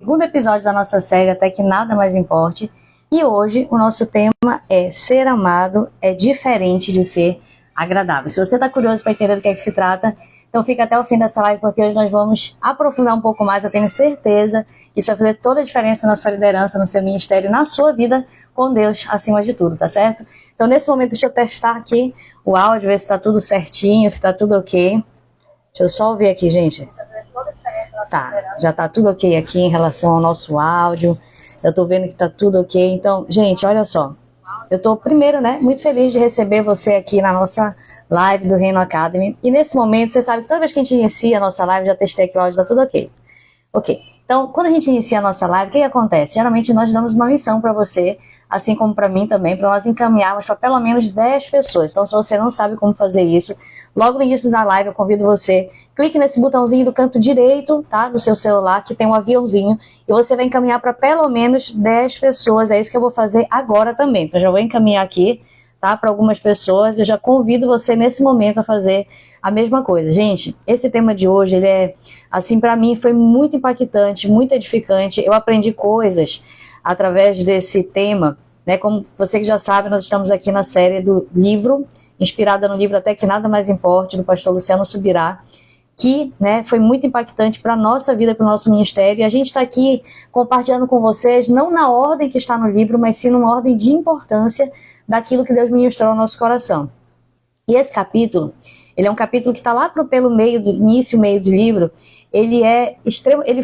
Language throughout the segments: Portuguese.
segundo episódio da nossa série Até Que Nada Mais Importe. E hoje o nosso tema é ser amado é diferente de ser agradável. Se você está curioso para entender do que é que se trata, então fica até o fim dessa live, porque hoje nós vamos aprofundar um pouco mais. Eu tenho certeza que isso vai fazer toda a diferença na sua liderança, no seu ministério, na sua vida com Deus acima de tudo, tá certo? Então nesse momento deixa eu testar aqui o áudio, ver se está tudo certinho, se está tudo ok. Deixa eu só ouvir aqui, gente. Tá, já tá tudo ok aqui em relação ao nosso áudio. Eu tô vendo que tá tudo ok. Então, gente, olha só. Eu tô, primeiro, muito feliz de receber você aqui na nossa live do Reino Academy. E nesse momento, você sabe que toda vez que a gente inicia a nossa live, já testei aqui o áudio, tá tudo ok. Ok, então quando a gente inicia a nossa live, o que acontece? Geralmente nós damos uma missão para você, assim como para mim também, para nós encaminharmos para pelo menos 10 pessoas. Então se você não sabe como fazer isso, logo no início da live eu convido você, clique nesse botãozinho do canto direito, tá, do seu celular, que tem um aviãozinho, e você vai encaminhar para pelo menos 10 pessoas. É isso que eu vou fazer agora também. Então já vou encaminhar aqui, tá, para algumas pessoas. Eu já convido você nesse momento a fazer a mesma coisa. Gente, esse tema de hoje, ele é, assim, para mim foi muito impactante, muito edificante. Eu aprendi coisas através desse tema, né? Como você que já sabe, nós estamos aqui na série do livro, inspirada no livro Até Que Nada Mais Importe, do pastor Luciano Subirá, que, foi muito impactante para a nossa vida, para o nosso ministério. E a gente está aqui compartilhando com vocês, não na ordem que está no livro, mas sim numa ordem de importância daquilo que Deus ministrou ao nosso coração. E esse capítulo, ele é um capítulo que está lá pelo meio do início, meio do livro. Ele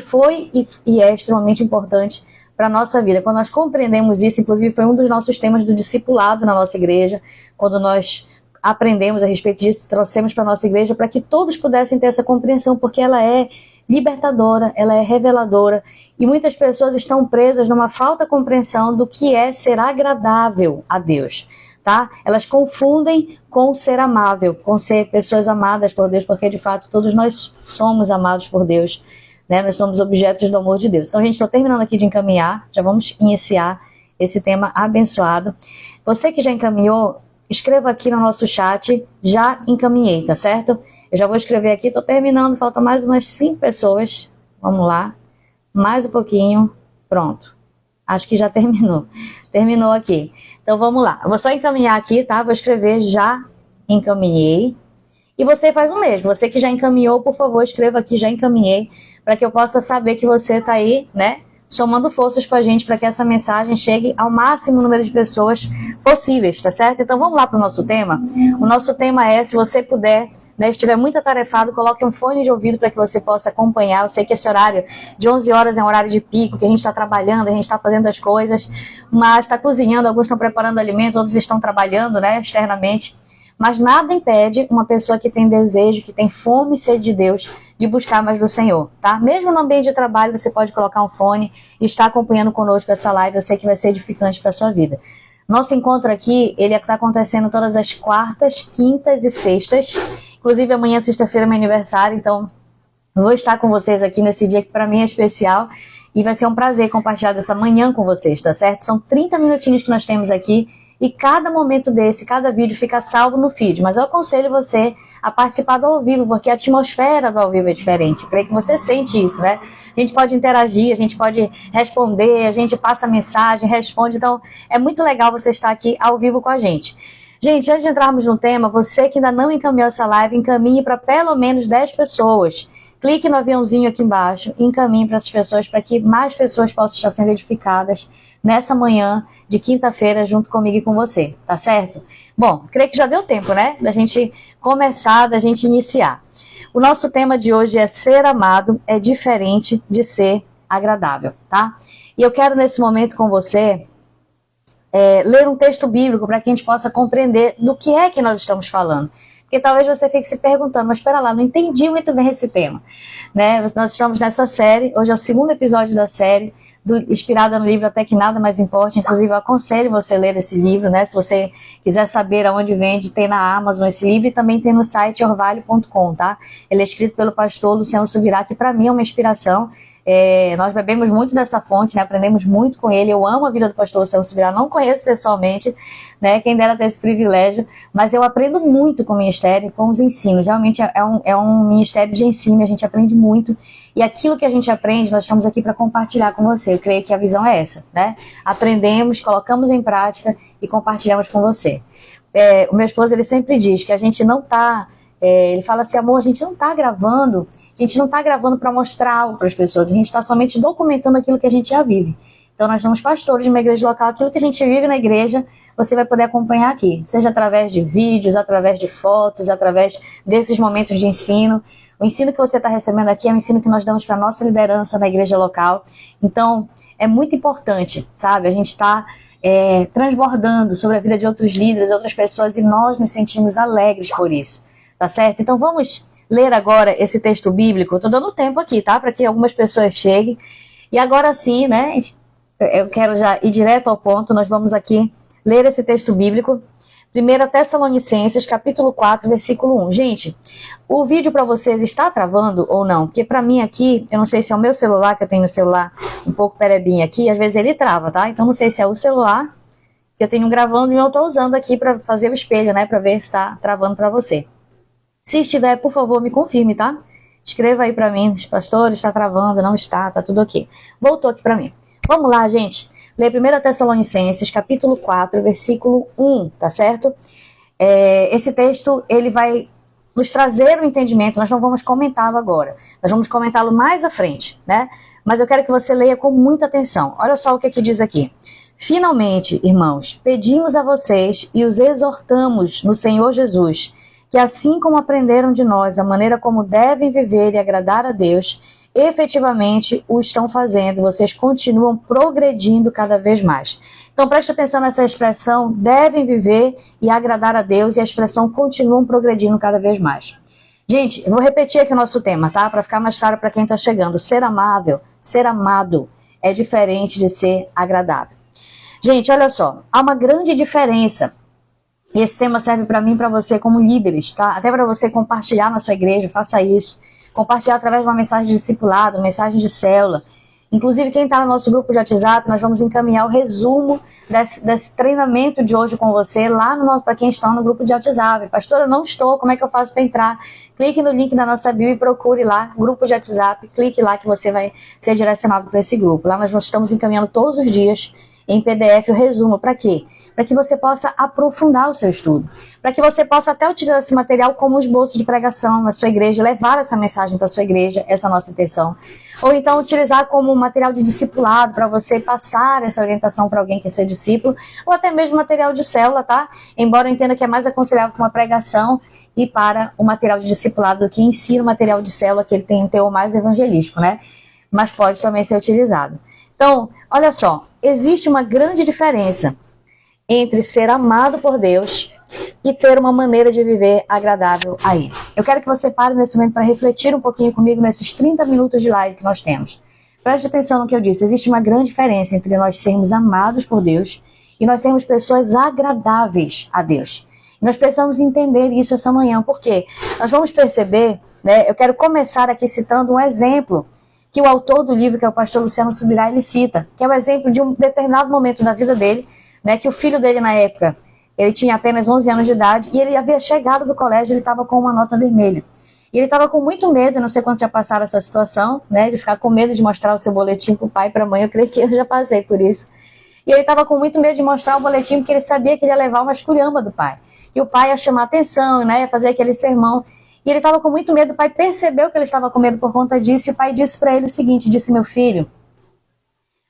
foi e é extremamente importante para a nossa vida. Quando nós compreendemos isso, inclusive foi um dos nossos temas do discipulado na nossa igreja, quando nós aprendemos a respeito disso, trouxemos para a nossa igreja para que todos pudessem ter essa compreensão, porque ela é libertadora, ela é reveladora, e muitas pessoas estão presas numa falta de compreensão do que é ser agradável a Deus, tá? Elas confundem com ser amável, com ser pessoas amadas por Deus, porque de fato todos nós somos amados por Deus, né? Nós somos objetos do amor de Deus. Então, gente, estou terminando aqui de encaminhar, já vamos iniciar esse tema abençoado. Você que já encaminhou, escreva aqui no nosso chat, já encaminhei, tá certo? Eu já vou escrever aqui, tô terminando, falta mais umas 5 pessoas. Vamos lá, mais um pouquinho, pronto. Acho que já terminou. Terminou aqui. Então vamos lá, eu vou só encaminhar aqui, tá? Vou escrever já encaminhei. E você faz o mesmo, você que já encaminhou, por favor, escreva aqui, já encaminhei, para que eu possa saber que você tá aí, somando forças com a gente para que essa mensagem chegue ao máximo número de pessoas possíveis, tá certo? Então vamos lá para o nosso tema. O nosso tema é, se você puder, estiver muito atarefado, coloque um fone de ouvido para que você possa acompanhar. Eu sei que esse horário de 11 horas é um horário de pico, que a gente está trabalhando, a gente está fazendo as coisas, mas está cozinhando, alguns estão preparando alimento, outros estão trabalhando, externamente. Mas nada impede uma pessoa que tem desejo, que tem fome e sede de Deus, de buscar mais do Senhor, tá? Mesmo no ambiente de trabalho, você pode colocar um fone e estar acompanhando conosco essa live. Eu sei que vai ser edificante para a sua vida. Nosso encontro aqui, ele está acontecendo todas as quartas, quintas e sextas. Inclusive, amanhã, sexta-feira, é meu aniversário, então vou estar com vocês aqui nesse dia que para mim é especial. E vai ser um prazer compartilhar dessa manhã com vocês, tá certo? São 30 minutinhos que nós temos aqui. E cada momento desse, cada vídeo fica salvo no feed. Mas eu aconselho você a participar do ao vivo, porque a atmosfera do ao vivo é diferente. Creio que você sente isso, A gente pode interagir, a gente pode responder, a gente passa mensagem, responde. Então, é muito legal você estar aqui ao vivo com a gente. Gente, antes de entrarmos no tema, você que ainda não encaminhou essa live, encaminhe para pelo menos 10 pessoas. Clique no aviãozinho aqui embaixo e encaminhe para essas pessoas, para que mais pessoas possam estar sendo edificadas nessa manhã de quinta-feira junto comigo e com você, tá certo? Bom, creio que já deu tempo, da gente começar, da gente iniciar. O nosso tema de hoje é ser amado é diferente de ser agradável, tá? E eu quero nesse momento com você ler um texto bíblico para que a gente possa compreender do que é que nós estamos falando. Porque talvez você fique se perguntando, mas espera lá, não entendi muito bem esse tema. Nós estamos nessa série, hoje é o segundo episódio da série, inspirada no livro Até Que Nada Mais Importe. Inclusive, eu aconselho você a ler esse livro, né? Se você quiser saber aonde vende, tem na Amazon esse livro e também tem no site orvalho.com, tá? Ele é escrito pelo pastor Luciano Subirá, que para mim é uma inspiração. Nós bebemos muito dessa fonte, né? Aprendemos muito com ele. Eu amo a vida do pastor Luciano Subirá, não conheço pessoalmente, né? Quem dera ter esse privilégio, mas eu aprendo muito com o ministério, com os ensinos. Realmente é um ministério de ensino, a gente aprende muito, e aquilo que a gente aprende, nós estamos aqui para compartilhar com você. Eu creio que a visão é essa, né? Aprendemos, colocamos em prática e compartilhamos com você. O meu esposo, ele sempre diz que a gente não está... ele fala assim, amor, a gente não está gravando para mostrar algo para as pessoas, a gente está somente documentando aquilo que a gente já vive. Então nós somos pastores de uma igreja local, aquilo que a gente vive na igreja, você vai poder acompanhar aqui, seja através de vídeos, através de fotos, através desses momentos de ensino. O ensino que você está recebendo aqui é um ensino que nós damos para a nossa liderança na igreja local. Então é muito importante, sabe, a gente está transbordando sobre a vida de outros líderes, outras pessoas, e nós nos sentimos alegres por isso. Tá certo? Então vamos ler agora esse texto bíblico. Eu tô dando tempo aqui, tá? Para que algumas pessoas cheguem. E agora sim, né? Eu quero já ir direto ao ponto. Nós vamos aqui ler esse texto bíblico. 1 Tessalonicenses, capítulo 4, versículo 1. Gente, o vídeo para vocês está travando ou não? Porque para mim aqui, eu não sei se é o meu celular, que eu tenho o celular um pouco perebinho aqui, às vezes ele trava, tá? Então não sei se é o celular que eu tenho gravando e eu tô usando aqui para fazer o espelho, né? Para ver se está travando para você. Se estiver, por favor, me confirme, tá? Escreva aí pra mim, pastor, está travando, não está, tá tudo ok. Voltou aqui pra mim. Vamos lá, gente. Lê 1 Tessalonicenses, capítulo 4, versículo 1, tá certo? Esse texto, ele vai nos trazer um entendimento, nós não vamos comentá-lo agora. Nós vamos comentá-lo mais à frente, né? Mas eu quero que você leia com muita atenção. Olha só o que diz aqui. Finalmente, irmãos, pedimos a vocês e os exortamos no Senhor Jesus, que assim como aprenderam de nós a maneira como devem viver e agradar a Deus, efetivamente o estão fazendo, vocês continuam progredindo cada vez mais. Então preste atenção nessa expressão, devem viver e agradar a Deus, e a expressão continuam progredindo cada vez mais. Gente, eu vou repetir aqui o nosso tema, tá? Para ficar mais claro para quem está chegando. Ser amável, ser amado é diferente de ser agradável. Gente, olha só, há uma grande diferença. E esse tema serve para mim e para você como líderes, tá? Até para você compartilhar na sua igreja, faça isso. Compartilhar através de uma mensagem de discipulado, mensagem de célula. Inclusive, quem está no nosso grupo de WhatsApp, nós vamos encaminhar o resumo desse treinamento de hoje com você lá para quem está no grupo de WhatsApp. Pastor, eu não estou, como é que eu faço para entrar? Clique no link da nossa bio e procure lá, grupo de WhatsApp. Clique lá que você vai ser direcionado para esse grupo. Lá nós estamos encaminhando todos os dias em PDF o resumo. Para quê? Para que você possa aprofundar o seu estudo. Para que você possa até utilizar esse material como esboço de pregação na sua igreja, levar essa mensagem para a sua igreja, essa é a nossa intenção. Ou então utilizar como material de discipulado para você passar essa orientação para alguém que é seu discípulo, ou até mesmo material de célula, tá? Embora eu entenda que é mais aconselhável para uma pregação e para o material de discipulado do que em si o material de célula, que ele tem um teor mais evangelístico, né? Mas pode também ser utilizado. Então, olha só, existe uma grande diferença entre ser amado por Deus e ter uma maneira de viver agradável a Ele. Eu quero que você pare nesse momento para refletir um pouquinho comigo nesses 30 minutos de live que nós temos. Preste atenção no que eu disse. Existe uma grande diferença entre nós sermos amados por Deus e nós sermos pessoas agradáveis a Deus. E nós precisamos entender isso essa manhã, porque nós vamos perceber, né? Eu quero começar aqui citando um exemplo que o autor do livro, que é o pastor Luciano Subirá, ele cita, que é o exemplo de um determinado momento da vida dele, né, que o filho dele na época, ele tinha apenas 11 anos de idade e ele havia chegado do colégio, ele estava com uma nota vermelha. E ele estava com muito medo, não sei quanto já passaram essa situação, né, de ficar com medo de mostrar o seu boletim para o pai e para a mãe, eu creio que eu já passei por isso. E ele estava com muito medo de mostrar o boletim porque ele sabia que ele ia levar uma esculhamba do pai, que o pai ia chamar atenção, né, ia fazer aquele sermão. E ele estava com muito medo, o pai percebeu que ele estava com medo por conta disso, e o pai disse para ele o seguinte, disse, meu filho,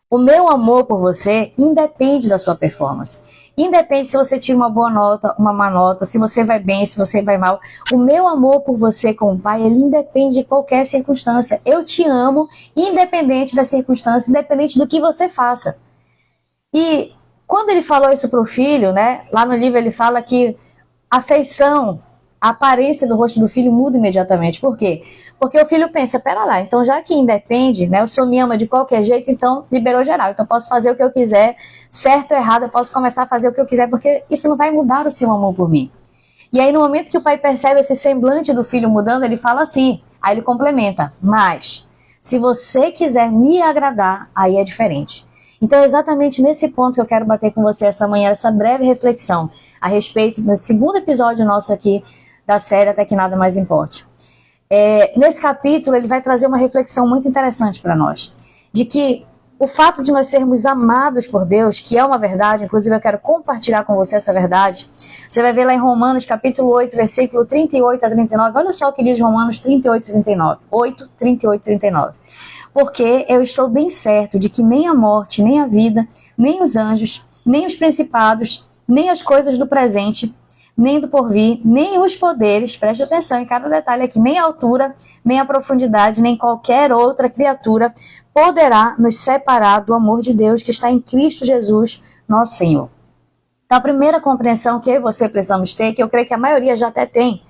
o meu amor por você independe da sua performance. Independe se você tira uma boa nota, uma má nota, se você vai bem, se você vai mal. O meu amor por você como pai, ele independe de qualquer circunstância. Eu te amo, independente da circunstância, independente do que você faça. E quando ele falou isso para o filho, né, lá no livro ele fala que afeição, a aparência do rosto do filho muda imediatamente. Por quê? Porque o filho pensa, pera lá, então já que independe, né, o senhor me ama de qualquer jeito, então liberou geral. Então eu posso fazer o que eu quiser, certo ou errado, eu posso começar a fazer o que eu quiser, porque isso não vai mudar o seu amor por mim. E aí no momento que o pai percebe esse semblante do filho mudando, ele fala assim, aí ele complementa, mas se você quiser me agradar, aí é diferente. Então é exatamente nesse ponto que eu quero bater com você essa manhã, essa breve reflexão a respeito do segundo episódio nosso aqui da série Até Que Nada Mais Importe. Nesse capítulo ele vai trazer uma reflexão muito interessante para nós, de que o fato de nós sermos amados por Deus, que é uma verdade, inclusive eu quero compartilhar com você essa verdade, você vai ver lá em Romanos capítulo 8, versículo 38 a 39, olha só o que diz Romanos 38 e 39, 8, 38 e 39. Porque eu estou bem certo de que nem a morte, nem a vida, nem os anjos, nem os principados, nem as coisas do presente, nem do porvir, nem os poderes, preste atenção em cada detalhe aqui, nem a altura, nem a profundidade, nem qualquer outra criatura poderá nos separar do amor de Deus que está em Cristo Jesus, nosso Senhor. Então a primeira compreensão que eu e você precisamos ter, que eu creio que a maioria já até tem,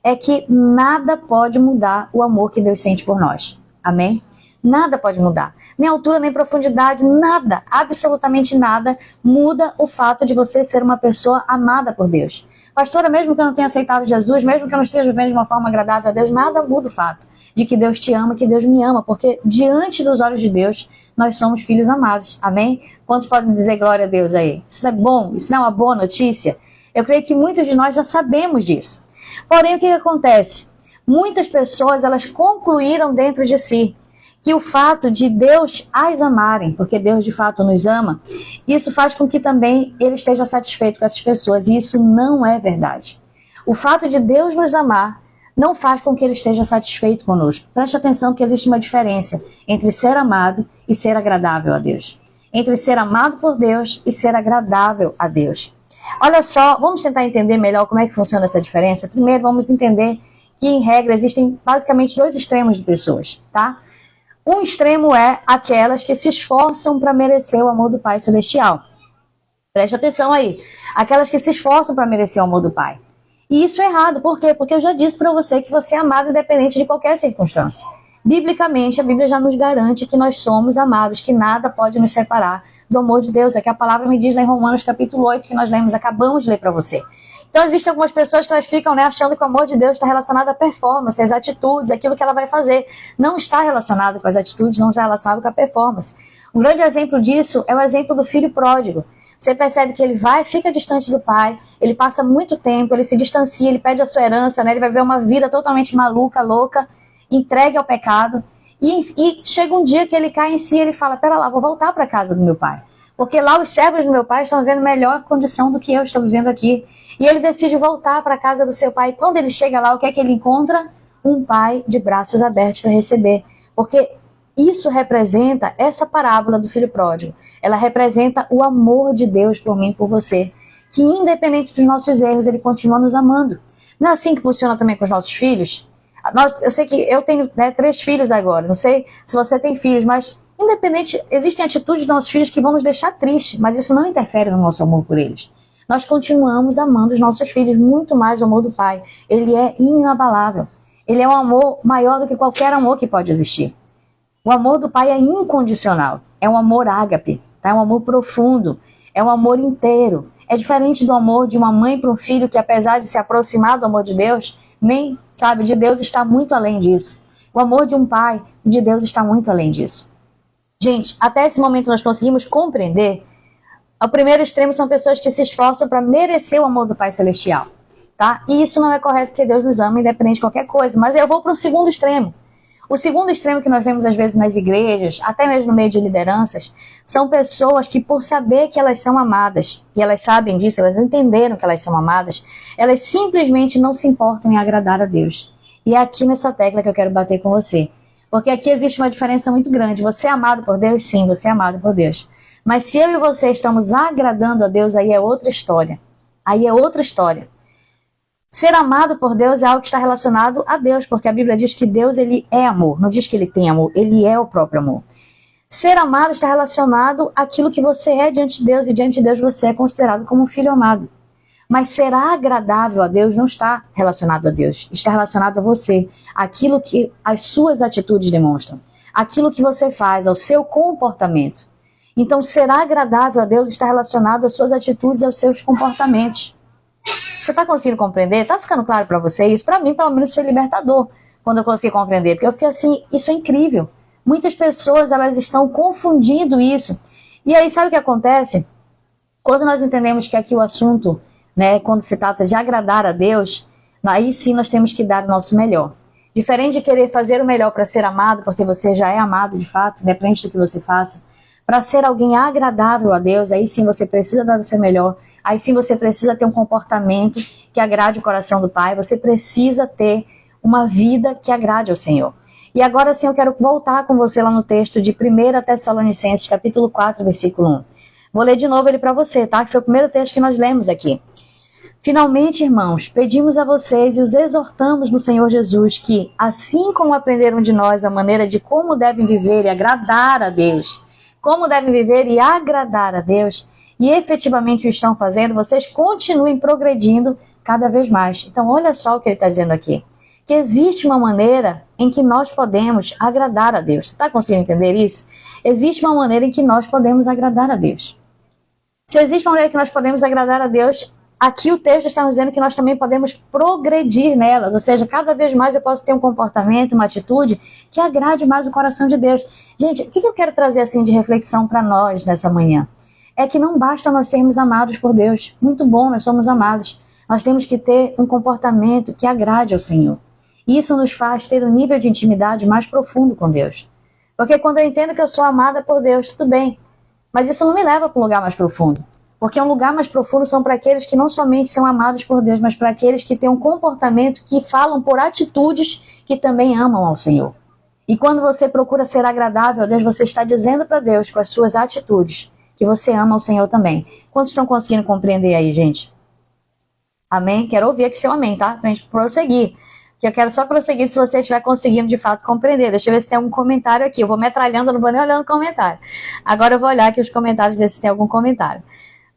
é que nada pode mudar o amor que Deus sente por nós. Amém? Nada pode mudar. Nem altura, nem profundidade, nada, absolutamente nada, muda o fato de você ser uma pessoa amada por Deus. Pastora, mesmo que eu não tenha aceitado Jesus, mesmo que eu não esteja vivendo de uma forma agradável a Deus, nada muda o fato de que Deus te ama, que Deus me ama, porque diante dos olhos de Deus, nós somos filhos amados. Amém? Quantos podem dizer glória a Deus aí? Isso não é bom? Isso não é uma boa notícia? Eu creio que muitos de nós já sabemos disso. Porém, o que acontece? Muitas pessoas, elas concluíram dentro de si que o fato de Deus as amarem, porque Deus de fato nos ama, isso faz com que também ele esteja satisfeito com essas pessoas, e isso não é verdade. O fato de Deus nos amar não faz com que ele esteja satisfeito conosco. Preste atenção que existe uma diferença entre ser amado e ser agradável a Deus. Entre ser amado por Deus e ser agradável a Deus. Olha só, vamos tentar entender melhor como é que funciona essa diferença. Primeiro, vamos entender que, em regra, existem basicamente dois extremos de pessoas, tá? Um extremo é aquelas que se esforçam para merecer o amor do Pai Celestial. Preste atenção aí. Aquelas que se esforçam para merecer o amor do Pai. E isso é errado. Por quê? Porque eu já disse para você que você é amado independente de qualquer circunstância. Biblicamente, a Bíblia já nos garante que nós somos amados, que nada pode nos separar do amor de Deus. É que a palavra me diz lá em Romanos capítulo 8, que nós lemos, acabamos de ler para você. Então existem algumas pessoas que elas ficam achando que o amor de Deus está relacionado à performance, às atitudes, aquilo que ela vai fazer. Não está relacionado com as atitudes, não está relacionado com a performance. Um grande exemplo disso é o exemplo do filho pródigo. Você percebe que ele fica distante do pai, ele passa muito tempo, ele se distancia, ele pede a sua herança, né? Ele vai ver uma vida totalmente maluca, louca, entregue ao pecado. E chega um dia que ele cai em si e ele fala, pera lá, vou voltar para a casa do meu pai. Porque lá os servos do meu pai estão vivendo melhor condição do que eu estou vivendo aqui. E ele decide voltar para a casa do seu pai. E quando ele chega lá, o que é que ele encontra? Um pai de braços abertos para receber. Porque isso representa, essa parábola do filho pródigo, ela representa o amor de Deus por mim e por você. Que independente dos nossos erros, ele continua nos amando. Não é assim que funciona também com os nossos filhos? Eu sei que eu tenho 3 filhos agora. Não sei se você tem filhos, mas independente, existem atitudes dos nossos filhos que vão nos deixar tristes, mas isso não interfere no nosso amor por eles. Nós continuamos amando os nossos filhos muito mais o amor do Pai. Ele é inabalável. Ele é um amor maior do que qualquer amor que pode existir. O amor do Pai é incondicional. É um amor ágape, tá? É um amor profundo. É um amor inteiro. É diferente do amor de uma mãe para um filho que, apesar de se aproximar do amor de Deus, nem sabe, de Deus está muito além disso. O amor de um pai de Deus está muito além disso. Gente, até esse momento nós conseguimos compreender. O primeiro extremo são pessoas que se esforçam para merecer o amor do Pai Celestial, tá? E isso não é correto, porque Deus nos ama independente de qualquer coisa. Mas eu vou para o segundo extremo. O segundo extremo que nós vemos às vezes nas igrejas, até mesmo no meio de lideranças, são pessoas que, por saber que elas são amadas, e elas sabem disso, elas entenderam que elas são amadas, elas simplesmente não se importam em agradar a Deus. E é aqui nessa tecla que eu quero bater com você. Porque aqui existe uma diferença muito grande. Você é amado por Deus? Sim, você é amado por Deus. Mas se eu e você estamos agradando a Deus, aí é outra história. Aí é outra história. Ser amado por Deus é algo que está relacionado a Deus, porque a Bíblia diz que Deus, ele é amor. Não diz que ele tem amor, ele é o próprio amor. Ser amado está relacionado àquilo que você é diante de Deus, e diante de Deus você é considerado como um filho amado. Mas será agradável a Deus não está relacionado a Deus, está relacionado a você, aquilo que as suas atitudes demonstram, aquilo que você faz, ao seu comportamento. Então, será agradável a Deus está relacionado às suas atitudes e aos seus comportamentos. Você está conseguindo compreender? Está ficando claro para você isso? Para mim, pelo menos, foi libertador quando eu consegui compreender, porque eu fiquei assim, isso é incrível. Muitas pessoas, elas estão confundindo isso. E aí, sabe o que acontece? Quando nós entendemos que aqui o assunto, né, quando se trata de agradar a Deus, aí sim nós temos que dar o nosso melhor. Diferente de querer fazer o melhor para ser amado, porque você já é amado de fato, independente do que você faça, para ser alguém agradável a Deus, aí sim você precisa dar o seu melhor, aí sim você precisa ter um comportamento que agrade o coração do Pai, você precisa ter uma vida que agrade ao Senhor. E agora sim eu quero voltar com você lá no texto de 1 Tessalonicenses, capítulo 4, versículo 1. Vou ler de novo ele para você, tá? Que foi o primeiro texto que nós lemos aqui. Finalmente, irmãos, pedimos a vocês e os exortamos no Senhor Jesus que, assim como aprenderam de nós a maneira de como devem viver e agradar a Deus, como devem viver e agradar a Deus, e efetivamente o estão fazendo, vocês continuem progredindo cada vez mais. Então, olha só o que ele está dizendo aqui. Que existe uma maneira em que nós podemos agradar a Deus. Você está conseguindo entender isso? Existe uma maneira em que nós podemos agradar a Deus. Se existe uma maneira que nós podemos agradar a Deus, aqui o texto está nos dizendo que nós também podemos progredir nelas, ou seja, cada vez mais eu posso ter um comportamento, uma atitude que agrade mais o coração de Deus. Gente, o que eu quero trazer assim de reflexão para nós nessa manhã? É que não basta nós sermos amados por Deus. Muito bom, nós somos amados. Nós temos que ter um comportamento que agrade ao Senhor. Isso nos faz ter um nível de intimidade mais profundo com Deus. Porque quando eu entendo que eu sou amada por Deus, tudo bem. Mas isso não me leva para um lugar mais profundo. Porque um lugar mais profundo são para aqueles que não somente são amados por Deus, mas para aqueles que têm um comportamento que falam por atitudes que também amam ao Senhor. E quando você procura ser agradável a Deus, você está dizendo para Deus com as suas atitudes que você ama ao Senhor também. Quantos estão conseguindo compreender aí, gente? Amém? Quero ouvir aqui seu amém, tá? Para a gente prosseguir. Que eu quero só prosseguir se você estiver conseguindo de fato compreender. Deixa eu ver se tem algum comentário aqui. Eu vou metralhando, eu não vou nem olhando o comentário. Agora eu vou olhar aqui os comentários, ver se tem algum comentário.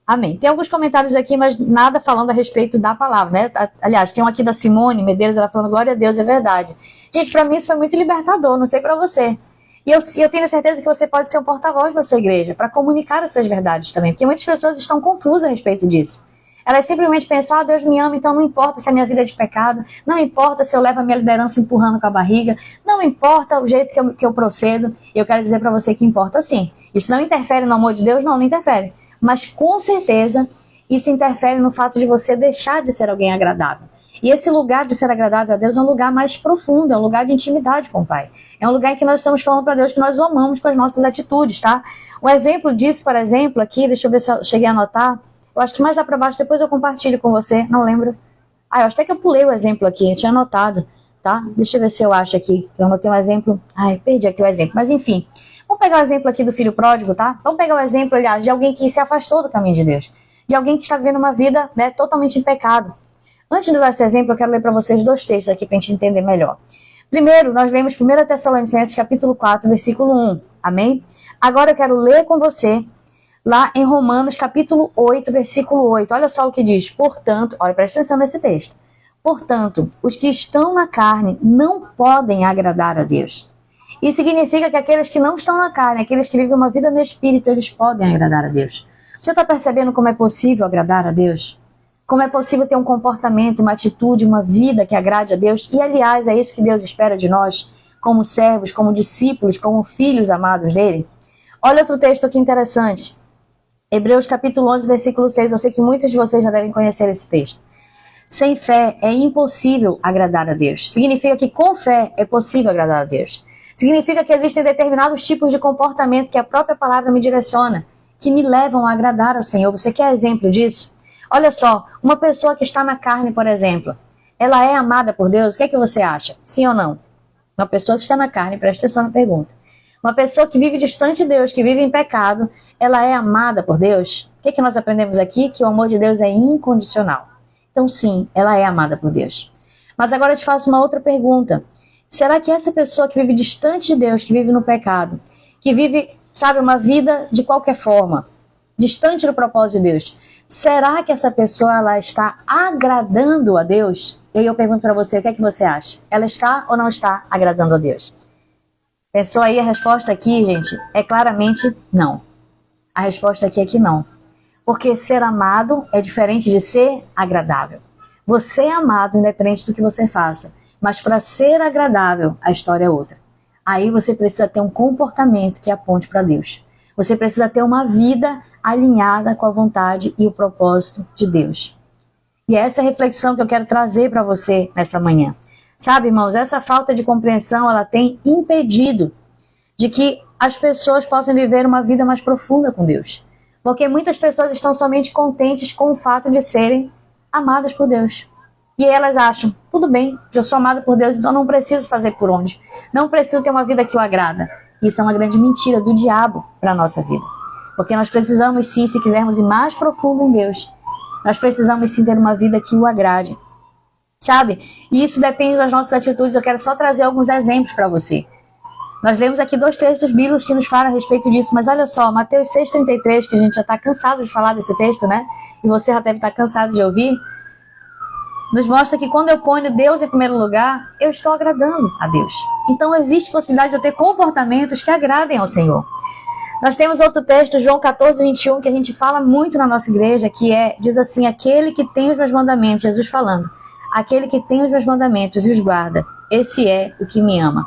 Amém. Tem alguns comentários aqui, mas nada falando a respeito da palavra, né? Aliás, tem um aqui da Simone Medeiros, ela falando glória a Deus, é verdade. Gente, para mim isso foi muito libertador, não sei para você. E eu tenho certeza que você pode ser um porta-voz na sua igreja para comunicar essas verdades também, porque muitas pessoas estão confusas a respeito disso. Elas simplesmente pensam, Deus me ama, então não importa se a minha vida é de pecado, não importa se eu levo a minha liderança empurrando com a barriga, não importa o jeito que eu procedo. Eu quero dizer para você que importa sim. Isso não interfere no amor de Deus? Não interfere. Mas com certeza isso interfere no fato de você deixar de ser alguém agradável. E esse lugar de ser agradável a Deus é um lugar mais profundo, é um lugar de intimidade com o Pai. É um lugar em que nós estamos falando para Deus que nós o amamos com as nossas atitudes, tá? Um exemplo disso, por exemplo, aqui, deixa eu ver se eu cheguei a anotar. Eu acho que mais lá para baixo, depois eu compartilho com você, não lembro. Eu acho até que eu pulei o exemplo aqui, eu tinha anotado, tá? Deixa eu ver se eu acho aqui, eu anotei um exemplo. Perdi aqui o exemplo, mas enfim. Vamos pegar o exemplo aqui do filho pródigo, tá? Vamos pegar o exemplo, aliás, de alguém que se afastou do caminho de Deus. De alguém que está vivendo uma vida, né, totalmente em pecado. Antes de dar esse exemplo, eu quero ler para vocês 2 textos aqui para a gente entender melhor. Primeiro, nós lemos 1 Tessalonicenses, capítulo 4, versículo 1. Amém? Agora eu quero ler com você lá em Romanos, capítulo 8, versículo 8. Olha só o que diz. Portanto, olha, presta atenção nesse texto. Portanto, os que estão na carne não podem agradar a Deus. Isso significa que aqueles que não estão na carne, aqueles que vivem uma vida no Espírito, eles podem agradar a Deus. Você está percebendo como é possível agradar a Deus? Como é possível ter um comportamento, uma atitude, uma vida que agrade a Deus? E, aliás, é isso que Deus espera de nós, como servos, como discípulos, como filhos amados dele. Olha outro texto aqui interessante. Hebreus capítulo 11, versículo 6. Eu sei que muitos de vocês já devem conhecer esse texto. Sem fé é impossível agradar a Deus. Significa que com fé é possível agradar a Deus. Significa que existem determinados tipos de comportamento que a própria palavra me direciona, que me levam a agradar ao Senhor. Você quer exemplo disso? Olha só, uma pessoa que está na carne, por exemplo, ela é amada por Deus? O que é que você acha? Sim ou não? Uma pessoa que está na carne, presta atenção na pergunta. Uma pessoa que vive distante de Deus, que vive em pecado, ela é amada por Deus? O que é que nós aprendemos aqui? Que o amor de Deus é incondicional. Então sim, ela é amada por Deus. Mas agora eu te faço uma outra pergunta. Será que essa pessoa que vive distante de Deus, que vive no pecado, que vive, sabe, uma vida de qualquer forma, distante do propósito de Deus, Será que essa pessoa ela está agradando a Deus? E aí eu pergunto para você, o que é que você acha? Ela está ou não está agradando a Deus? Pensou aí a resposta aqui, gente? É claramente não. A resposta aqui é que não. Porque ser amado é diferente de ser agradável. Você é amado independente do que você faça. Mas para ser agradável, a história é outra. Aí você precisa ter um comportamento que aponte para Deus. Você precisa ter uma vida alinhada com a vontade e o propósito de Deus. E essa é a reflexão que eu quero trazer para você nessa manhã. Sabe, irmãos, essa falta de compreensão, ela tem impedido de que as pessoas possam viver uma vida mais profunda com Deus. Porque muitas pessoas estão somente contentes com o fato de serem amadas por Deus. E elas acham, tudo bem, já sou amada por Deus, então não preciso fazer por onde. Não preciso ter uma vida que o agrada. Isso é uma grande mentira do diabo para a nossa vida. Porque nós precisamos sim, se quisermos ir mais profundo em Deus, nós precisamos sim ter uma vida que o agrade. Sabe? E isso depende das nossas atitudes. Eu quero só trazer alguns exemplos para você. Nós lemos aqui 2 textos bíblicos que nos falam a respeito disso, mas olha só, Mateus 6,33, que a gente já está cansado de falar desse texto, né? E você já deve estar cansado de ouvir, nos mostra que quando eu ponho Deus em primeiro lugar, eu estou agradando a Deus. Então existe possibilidade de eu ter comportamentos que agradem ao Senhor. Nós temos outro texto, João 14:21, que a gente fala muito na nossa igreja, diz assim, aquele que tem os meus mandamentos, Jesus falando, aquele que tem os meus mandamentos e os guarda, esse é o que me ama.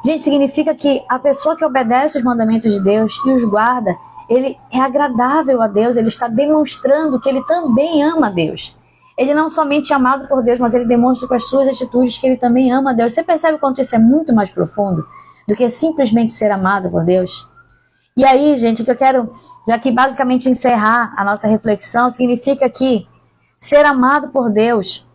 Gente, significa que a pessoa que obedece os mandamentos de Deus e os guarda, ele é agradável a Deus, ele está demonstrando que ele também ama a Deus. Ele não somente é amado por Deus, mas ele demonstra com as suas atitudes que ele também ama a Deus. Você percebe quanto isso é muito mais profundo do que simplesmente ser amado por Deus? E aí, gente, o que eu quero, já que basicamente encerrar a nossa reflexão, significa que ser amado por Deus,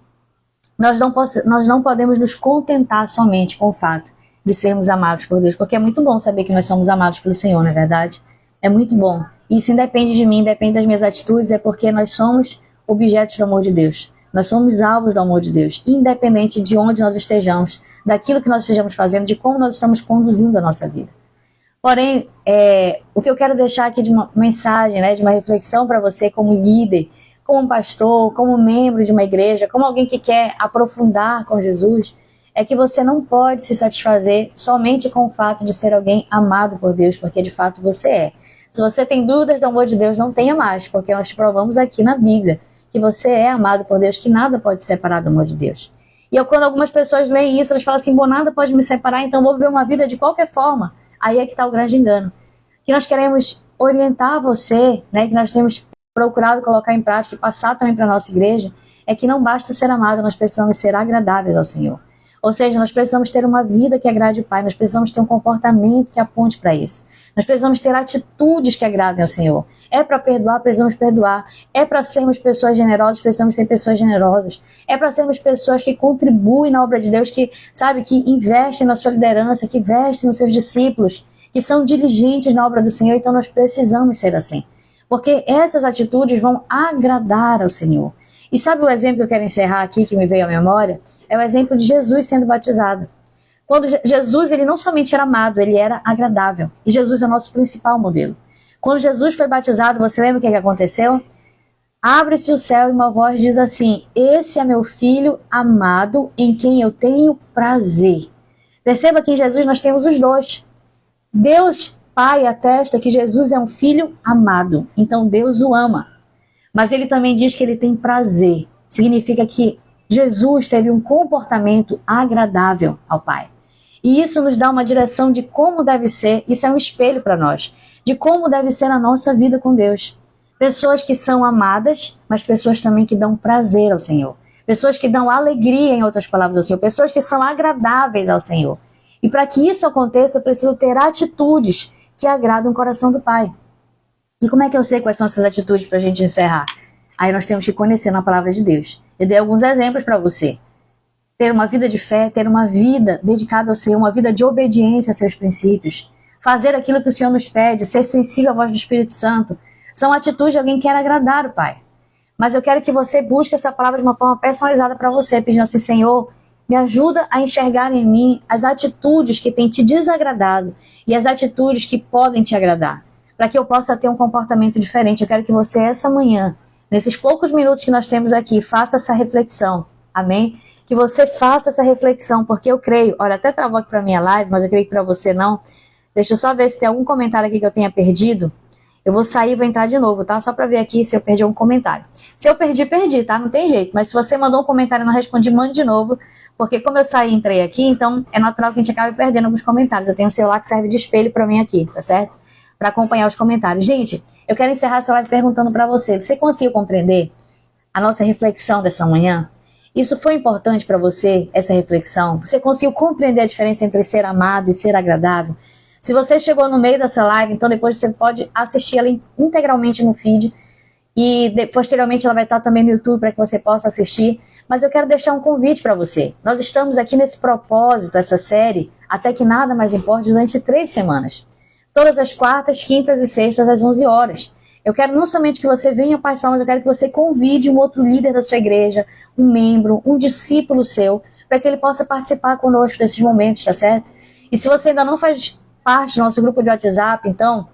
nós não podemos nos contentar somente com o fato de sermos amados por Deus, porque é muito bom saber que nós somos amados pelo Senhor, não é verdade? É muito bom. Isso independe de mim, independe das minhas atitudes, é porque nós somos objetos do amor de Deus. Nós somos alvos do amor de Deus, independente de onde nós estejamos, daquilo que nós estejamos fazendo, de como nós estamos conduzindo a nossa vida. Porém, o que eu quero deixar aqui de uma mensagem, né, de uma reflexão para você como líder, como um pastor, como membro de uma igreja, como alguém que quer aprofundar com Jesus, é que você não pode se satisfazer somente com o fato de ser alguém amado por Deus, porque de fato você é. Se você tem dúvidas do amor de Deus, não tenha mais, porque nós te provamos aqui na Bíblia que você é amado por Deus, que nada pode separar do amor de Deus. E quando algumas pessoas leem isso, elas falam assim, bom, nada pode me separar, então vou viver uma vida de qualquer forma. Aí é que está o grande engano. Que nós queremos orientar você, né, que nós temos procurado colocar em prática e passar também para a nossa igreja, é que não basta ser amado, nós precisamos ser agradáveis ao Senhor. Ou seja, nós precisamos ter uma vida que agrade o Pai, nós precisamos ter um comportamento que aponte para isso. Nós precisamos ter atitudes que agradem ao Senhor. É para perdoar, precisamos perdoar. É para sermos pessoas generosas, precisamos ser pessoas generosas. É para sermos pessoas que contribuem na obra de Deus, que investem na sua liderança, que investem nos seus discípulos, que são diligentes na obra do Senhor. Então nós precisamos ser assim. Porque essas atitudes vão agradar ao Senhor. E sabe o exemplo que eu quero encerrar aqui, que me veio à memória? É o exemplo de Jesus sendo batizado. Quando Jesus, ele não somente era amado, ele era agradável. E Jesus é o nosso principal modelo. Quando Jesus foi batizado, você lembra o que aconteceu? Abre-se o céu e uma voz diz assim, esse é meu filho amado, em quem eu tenho prazer. Perceba que em Jesus nós temos os dois. Deus Pai atesta que Jesus é um filho amado, então Deus o ama. Mas ele também diz que ele tem prazer. Significa que Jesus teve um comportamento agradável ao Pai. E isso nos dá uma direção de como deve ser, isso é um espelho para nós, de como deve ser a nossa vida com Deus. Pessoas que são amadas, mas pessoas também que dão prazer ao Senhor. Pessoas que dão alegria, em outras palavras, ao Senhor. Pessoas que são agradáveis ao Senhor. E para que isso aconteça, eu preciso ter atitudes que agradam o coração do Pai. E como é que eu sei quais são essas atitudes para a gente encerrar? Aí nós temos que conhecer na palavra de Deus. Eu dei alguns exemplos para você. Ter uma vida de fé, ter uma vida dedicada ao Senhor, uma vida de obediência a seus princípios. Fazer aquilo que o Senhor nos pede, ser sensível à voz do Espírito Santo. São atitudes de alguém que quer agradar o Pai. Mas eu quero que você busque essa palavra de uma forma personalizada para você, pedindo assim, Senhor, me ajuda a enxergar em mim as atitudes que têm te desagradado e as atitudes que podem te agradar, para que eu possa ter um comportamento diferente. Eu quero que você, essa manhã, nesses poucos minutos que nós temos aqui, faça essa reflexão, amém? Que você faça essa reflexão, porque eu creio, olha, até travou aqui para minha live, mas eu creio que para você não. Deixa eu só ver se tem algum comentário aqui que eu tenha perdido. Eu vou sair e vou entrar de novo, tá? Só para ver aqui se eu perdi algum comentário. Se eu perdi, perdi, tá? Não tem jeito. Mas se você mandou um comentário e não respondi, mande de novo. Porque como eu saí e entrei aqui, então é natural que a gente acabe perdendo alguns comentários. Eu tenho um celular que serve de espelho para mim aqui, tá certo? Para acompanhar os comentários. Gente, eu quero encerrar essa live perguntando para você. Você conseguiu compreender a nossa reflexão dessa manhã? Isso foi importante para você, essa reflexão? Você conseguiu compreender a diferença entre ser amado e ser agradável? Se você chegou no meio dessa live, então depois você pode assistir ela integralmente no feed e posteriormente ela vai estar também no YouTube para que você possa assistir. Mas eu quero deixar um convite para você. Nós estamos aqui nesse propósito, essa série, Até Que Nada Mais Importe, durante 3 semanas. Todas as quartas, quintas e sextas, às 11 horas. Eu quero não somente que você venha participar, mas eu quero que você convide um outro líder da sua igreja, um membro, um discípulo seu, para que ele possa participar conosco desses momentos, tá certo? E se você ainda não faz parte do nosso grupo de WhatsApp, então,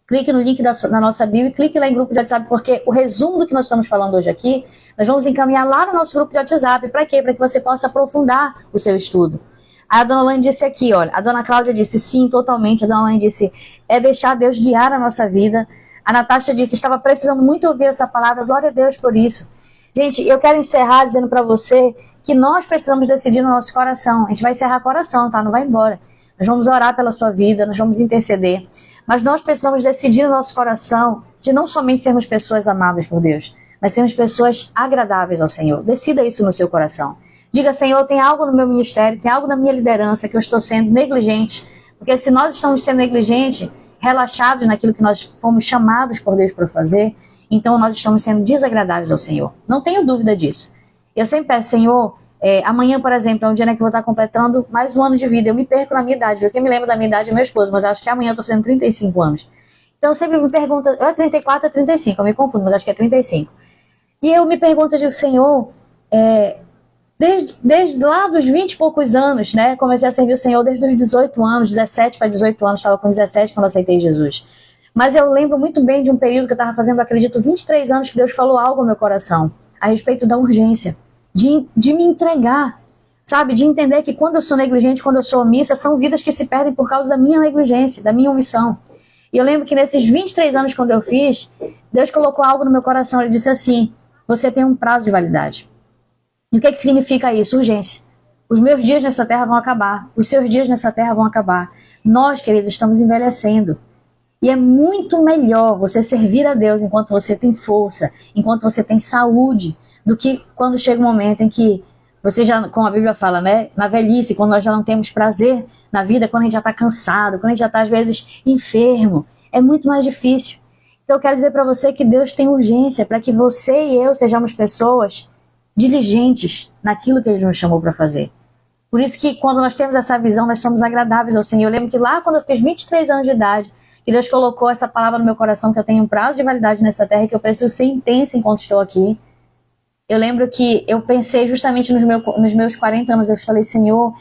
clique no link da nossa bio e clique lá em grupo de WhatsApp, porque o resumo do que nós estamos falando hoje aqui, nós vamos encaminhar lá no nosso grupo de WhatsApp. Para quê? Para que você possa aprofundar o seu estudo. A dona Laine disse aqui, olha, a dona Cláudia disse, sim, totalmente. A dona Laine disse, é deixar Deus guiar a nossa vida. A Natasha disse, estava precisando muito ouvir essa palavra, glória a Deus por isso. Gente, eu quero encerrar dizendo para você que nós precisamos decidir no nosso coração. A gente vai encerrar coração, tá? Não vai embora. Nós vamos orar pela sua vida, nós vamos interceder. Mas nós precisamos decidir no nosso coração de não somente sermos pessoas amadas por Deus, mas sermos pessoas agradáveis ao Senhor. Decida isso no seu coração. Diga, Senhor, tem algo no meu ministério, tem algo na minha liderança que eu estou sendo negligente. Porque se nós estamos sendo negligentes, relaxados naquilo que nós fomos chamados por Deus para fazer, então nós estamos sendo desagradáveis ao Senhor. Não tenho dúvida disso. Eu sempre peço, Senhor, amanhã, por exemplo, é um dia que eu vou estar completando mais um ano de vida. Eu me perco na minha idade. Quem me lembra da minha idade é meu esposo, mas acho que amanhã eu estou fazendo 35 anos. Então eu sempre me pergunto, ou é 34 ou é 35, eu me confundo, mas acho que é 35. E eu me pergunto, eu digo, Senhor, desde lá dos 20 e poucos anos, né, comecei a servir o Senhor desde os 18 anos, 17 para 18 anos, estava com 17 quando aceitei Jesus. Mas eu lembro muito bem de um período que eu estava fazendo, acredito, 23 anos, que Deus falou algo ao meu coração, a respeito da urgência, de me entregar, sabe, de entender que quando eu sou negligente, quando eu sou omissa, são vidas que se perdem por causa da minha negligência, da minha omissão. E eu lembro que nesses 23 anos, quando eu fiz, Deus colocou algo no meu coração, Ele disse assim, você tem um prazo de validade. E o que significa isso? Urgência. Os meus dias nessa terra vão acabar. Os seus dias nessa terra vão acabar. Nós, queridos, estamos envelhecendo. E é muito melhor você servir a Deus enquanto você tem força, enquanto você tem saúde, do que quando chega um momento em que você já, como a Bíblia fala, né, na velhice, quando nós já não temos prazer na vida, quando a gente já está cansado, quando a gente já está, às vezes, enfermo. É muito mais difícil. Então eu quero dizer para você que Deus tem urgência para que você e eu sejamos pessoas diligentes naquilo que Ele nos chamou para fazer. Por isso que quando nós temos essa visão, nós somos agradáveis ao Senhor. Eu lembro que lá quando eu fiz 23 anos de idade, que Deus colocou essa palavra no meu coração, que eu tenho um prazo de validade nessa terra e que eu preciso ser intensa enquanto estou aqui. Eu lembro que eu pensei justamente nos meus 40 anos, eu falei, Senhor,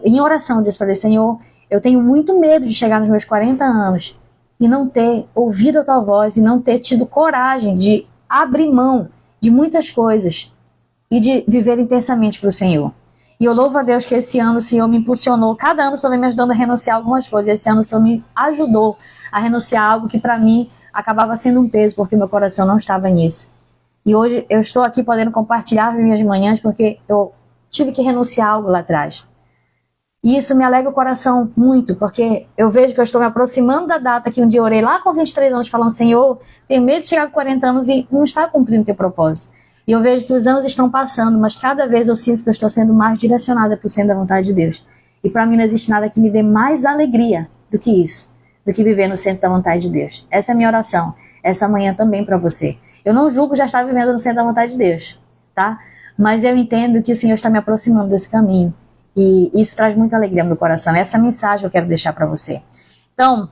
em oração eu disse para Deus, Senhor, eu tenho muito medo de chegar nos meus 40 anos e não ter ouvido a tua voz e não ter tido coragem de abrir mão de muitas coisas e de viver intensamente para o Senhor. E eu louvo a Deus que esse ano o Senhor me impulsionou. Cada ano o Senhor vem me ajudando a renunciar algumas coisas. Esse ano o Senhor me ajudou a renunciar algo que para mim acabava sendo um peso, porque meu coração não estava nisso. E hoje eu estou aqui podendo compartilhar as minhas manhãs, porque eu tive que renunciar algo lá atrás. E isso me alegra o coração muito, porque eu vejo que eu estou me aproximando da data que um dia eu orei lá com 23 anos, falando, Senhor, tenho medo de chegar com 40 anos e não estar cumprindo o teu propósito. E eu vejo que os anos estão passando, mas cada vez eu sinto que eu estou sendo mais direcionada para o centro da vontade de Deus. E para mim não existe nada que me dê mais alegria do que isso, do que viver no centro da vontade de Deus. Essa é a minha oração, essa manhã também para você. Eu não julgo já estar vivendo no centro da vontade de Deus, tá? Mas eu entendo que o Senhor está me aproximando desse caminho. E isso traz muita alegria ao meu coração. Essa mensagem eu quero deixar para você. Então,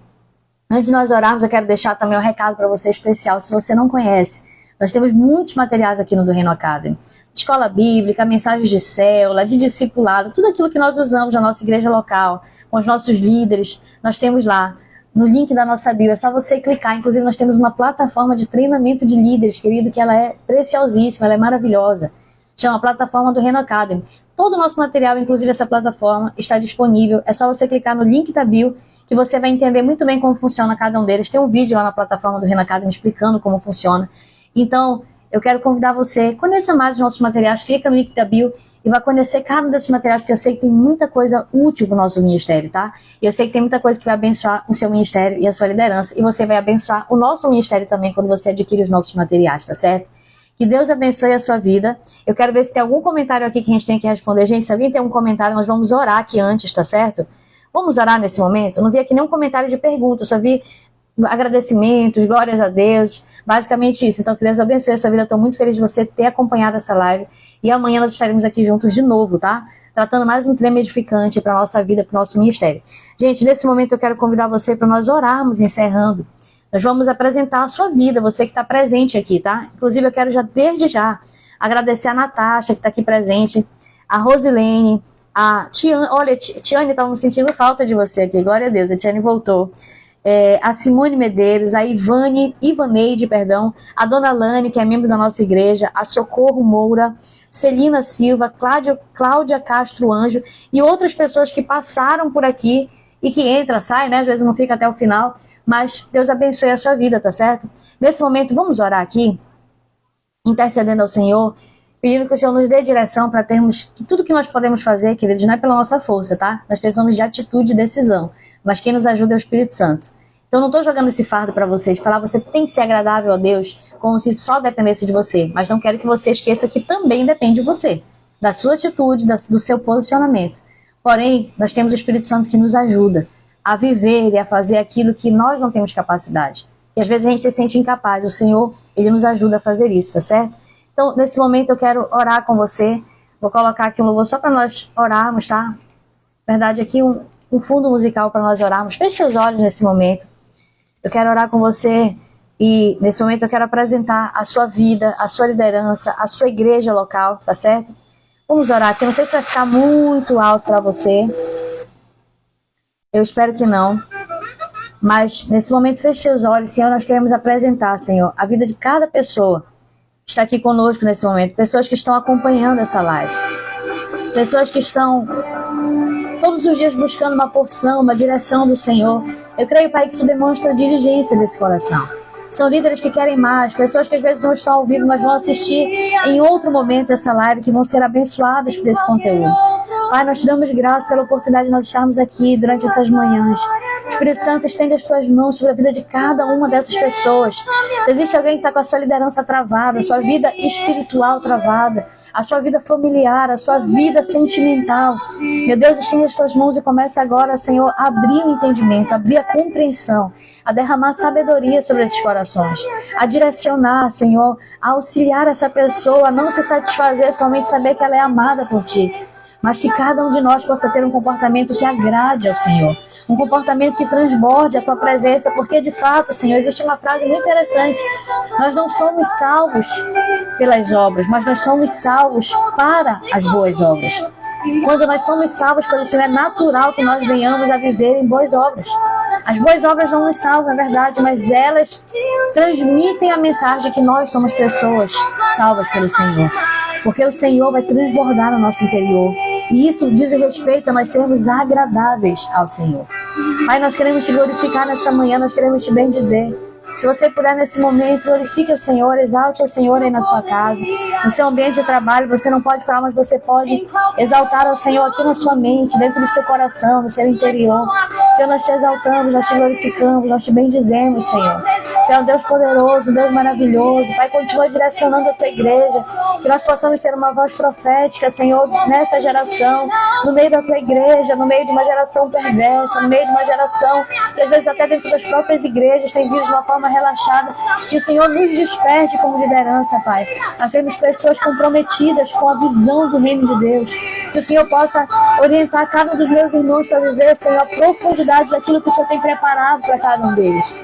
antes de nós orarmos, eu quero deixar também um recado para você especial. Se você não conhece, nós temos muitos materiais aqui no Do Reino Academy. Escola bíblica, mensagens de célula, de discipulado, tudo aquilo que nós usamos na nossa igreja local, com os nossos líderes, nós temos lá. no link da nossa bio, é só você clicar. Inclusive nós temos uma plataforma de treinamento de líderes, querido, que ela é preciosíssima, ela é maravilhosa. Chama a plataforma do Reno Academy. Todo o nosso material, inclusive essa plataforma, está disponível. É só você clicar no link da bio que você vai entender muito bem como funciona cada um deles. Tem um vídeo lá na plataforma do Reno Academy explicando como funciona. Então, eu quero convidar você, conheça mais os nossos materiais, clica no link da bio e vai conhecer cada um desses materiais, porque eu sei que tem muita coisa útil para o nosso ministério, tá? E eu sei que tem muita coisa que vai abençoar o seu ministério e a sua liderança. E você vai abençoar o nosso ministério também quando você adquire os nossos materiais, tá certo? Que Deus abençoe a sua vida. Eu quero ver se tem algum comentário aqui que a gente tem que responder. Gente, se alguém tem um comentário, nós vamos orar aqui antes, tá certo? Vamos orar nesse momento? Eu não vi aqui nenhum comentário de pergunta, só vi agradecimentos, glórias a Deus, basicamente isso. Então que Deus abençoe a sua vida. Eu estou muito feliz de você ter acompanhado essa live e amanhã nós estaremos aqui juntos de novo, tá? Tratando mais um tema edificante para a nossa vida, para o nosso ministério. Gente, nesse momento eu quero convidar você para nós orarmos, encerrando. Nós vamos apresentar a sua vida, você que está presente aqui, tá? Inclusive eu quero já, desde já, agradecer a Natasha que está aqui presente, a Rosilene, a Tiane. Olha, Tiane, estávamos sentindo falta de você aqui, glória a Deus, a Tiane voltou. A Simone Medeiros, a Ivaneide, a Dona Lane, que é membro da nossa igreja, a Socorro Moura, Celina Silva, Cláudia Castro Anjo e outras pessoas que passaram por aqui e que entra, sai, né? Às vezes não fica até o final, mas Deus abençoe a sua vida, tá certo? Nesse momento, vamos orar aqui, intercedendo ao Senhor, pedindo que o Senhor nos dê direção para termos que tudo que nós podemos fazer, queridos, não é pela nossa força, tá? Nós precisamos de atitude e decisão, mas quem nos ajuda é o Espírito Santo. Então não estou jogando esse fardo para vocês, falar você tem que ser agradável a Deus, como se só dependesse de você, mas não quero que você esqueça que também depende de você, da sua atitude, do seu posicionamento. Porém, nós temos o Espírito Santo que nos ajuda a viver e a fazer aquilo que nós não temos capacidade. E às vezes a gente se sente incapaz, o Senhor, Ele nos ajuda a fazer isso, tá certo? Então, nesse momento eu quero orar com você, vou colocar aqui um louvor só para nós orarmos, tá? Na verdade, aqui um fundo musical para nós orarmos. Feche seus olhos nesse momento. Eu quero orar com você e nesse momento eu quero apresentar a sua vida, a sua liderança, a sua igreja local, tá certo? Vamos orar aqui, não sei se vai ficar muito alto para você. Eu espero que não. Mas nesse momento feche seus olhos, Senhor, nós queremos apresentar, Senhor, a vida de cada pessoa que está aqui conosco nesse momento, pessoas que estão acompanhando essa live, pessoas que estão todos os dias buscando uma porção, uma direção do Senhor. Eu creio, Pai, que isso demonstra a diligência desse coração. São líderes que querem mais, pessoas que às vezes não estão ao vivo, mas vão assistir em outro momento essa live, que vão ser abençoadas por esse conteúdo. Pai, nós te damos graça pela oportunidade de nós estarmos aqui durante essas manhãs. Espírito Santo, estende as tuas mãos sobre a vida de cada uma dessas pessoas. Se existe alguém que está com a sua liderança travada, a sua vida espiritual travada, a sua vida familiar, a sua vida sentimental, meu Deus, estende as tuas mãos e começa agora, Senhor, a abrir o entendimento, a abrir a compreensão, a derramar sabedoria sobre esses corações, a direcionar, Senhor, a auxiliar essa pessoa a não se satisfazer somente saber que ela é amada por Ti, mas que cada um de nós possa ter um comportamento que agrade ao Senhor, um comportamento que transborde a Tua presença, porque de fato, Senhor, existe uma frase muito interessante: nós não somos salvos pelas obras, mas nós somos salvos para as boas obras. Quando nós somos salvos pelo Senhor, é natural que nós venhamos a viver em boas obras. As boas obras não nos salvam, é verdade, mas elas transmitem a mensagem de que nós somos pessoas salvas pelo Senhor. Porque o Senhor vai transbordar no nosso interior. E isso diz respeito a nós sermos agradáveis ao Senhor. Pai, nós queremos Te glorificar nessa manhã, nós queremos Te bendizer. Se você puder nesse momento, glorifique o Senhor, exalte o Senhor aí na sua casa, no seu ambiente de trabalho. Você não pode falar, mas você pode exaltar ao Senhor aqui na sua mente, dentro do seu coração, no seu interior. Senhor, nós Te exaltamos, nós Te glorificamos, nós Te bendizemos, Senhor. Você é um Deus poderoso, um Deus maravilhoso. Pai, continua direcionando a Tua igreja, que nós possamos ser uma voz profética, Senhor, nessa geração, no meio da Tua igreja, no meio de uma geração perversa, no meio de uma geração que às vezes até dentro das próprias igrejas tem visto de uma forma relaxada. Que o Senhor nos desperte como liderança, Pai, a sermos pessoas comprometidas com a visão do reino de Deus. Que o Senhor possa orientar cada um dos meus irmãos para viver, Senhor, a profundidade daquilo que o Senhor tem preparado para cada um deles.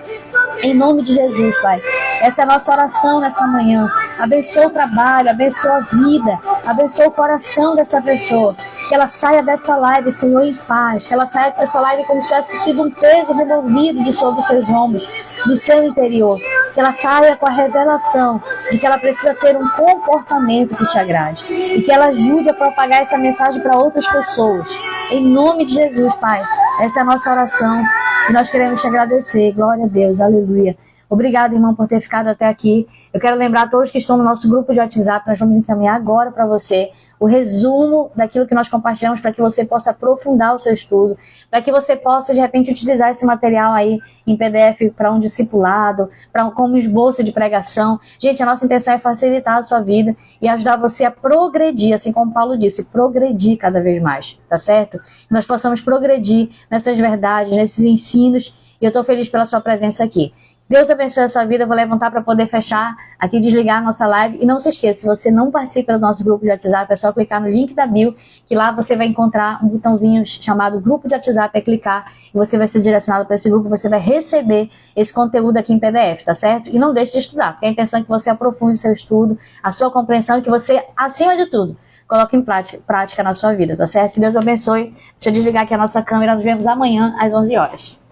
Em nome de Jesus, Pai. Essa é a nossa oração nessa manhã. Abençoa o trabalho, abençoa a vida, abençoa o coração dessa pessoa. Que ela saia dessa live, Senhor, em paz. Que ela saia dessa live como se tivesse sido um peso removido de sobre os seus ombros, do seu interior. Que ela saia com a revelação de que ela precisa ter um comportamento que te agrade. E que ela ajude a propagar essa mensagem para outras pessoas. Em nome de Jesus, Pai. Essa é a nossa oração. E nós queremos te agradecer. Glória a Deus. Aleluia. Obrigada, irmão, por ter ficado até aqui. Eu quero lembrar a todos que estão no nosso grupo de WhatsApp, nós vamos encaminhar agora para você o resumo daquilo que nós compartilhamos para que você possa aprofundar o seu estudo, para que você possa, de repente, utilizar esse material aí em PDF para um discipulado, como esboço de pregação. Gente, a nossa intenção é facilitar a sua vida e ajudar você a progredir, assim como Paulo disse, progredir cada vez mais, tá certo? Que nós possamos progredir nessas verdades, nesses ensinos, e eu estou feliz pela sua presença aqui. Deus abençoe a sua vida. Eu vou levantar para poder fechar aqui, desligar a nossa live. E não se esqueça, se você não participa do nosso grupo de WhatsApp, é só clicar no link da bio, que lá você vai encontrar um botãozinho chamado grupo de WhatsApp, é clicar e você vai ser direcionado para esse grupo, você vai receber esse conteúdo aqui em PDF, tá certo? E não deixe de estudar, porque a intenção é que você aprofunde o seu estudo, a sua compreensão e que você, acima de tudo, coloque em prática na sua vida, tá certo? Que Deus abençoe. Deixa eu desligar aqui a nossa câmera, nos vemos amanhã às 11 horas.